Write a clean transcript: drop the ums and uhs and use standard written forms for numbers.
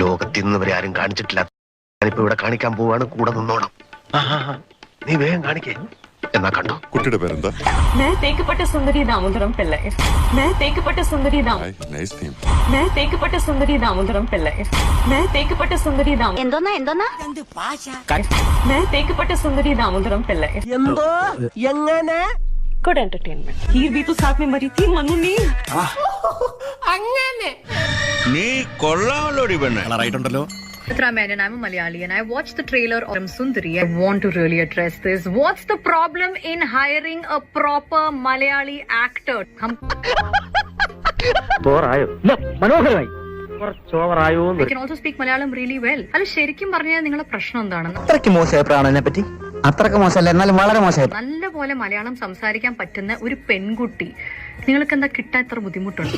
ലോകത്തിൽ നിന്ന് വരെ ആരും കാണിച്ചിട്ടില്ല. ഞാനിപ്പോ ഇവിടെ കാണിക്കാൻ പോവാണ്, കൂടെ നിന്നോണം. നീ വേഗം കാണിക്കേ. എന്നാ കണ്ടോ? കുട്ടിയുടെ പേരെന്താ? मैं തേക്കപ്പെട്ട സുന്ദരി ദാമോദരം പിള്ളை. मैं തേക്കപ്പെട്ട സുന്ദരി നൈസ് നെയിം. मैं തേക്കപ്പെട്ട സുന്ദരി ദാമോദരം പിള്ളை. मैं തേക്കപ്പെട്ട സുന്ദരി എന്തോന്നാ मैं തേക്കപ്പെട്ട സുന്ദരി ദാമോദരം പിള്ളை. എന്തോ എങ്ങനെ गुड एंटरटेनमेंट. हीर भी तो साथ में मरी थी, मनु नहीं. നീ കൊള്ളാമല്ലോടി പെണ്ണെ. കളറായിട്ടുണ്ടല്ലോ. Mitra Menon, I'm a Malayali and I watched the trailer of Sundari. I want to really address this. What's the problem in hiring a proper Malayali actor? മനോഹരമായി കുറച്ചോവറായോ I can also speak Malayalam really well. അല്ല ശരിക്കും പറഞ്ഞാൽ നിങ്ങളുടെ പ്രശ്നം എന്താണെന്ന്? അത്രയ്ക്ക് മോശമായ പ്രാണനെ പറ്റി അത്രയ്ക്ക് മോശമല്ല, എന്നാലും വളരെ മോശമായി. നല്ല പോലെ മലയാളം സംസാരിക്കാൻ പറ്റുന്ന ഒരു പെൺകുട്ടി നിങ്ങൾക്ക് എന്താ കിട്ടാൻ ഇത്ര ബുദ്ധിമുട്ടുണ്ട്?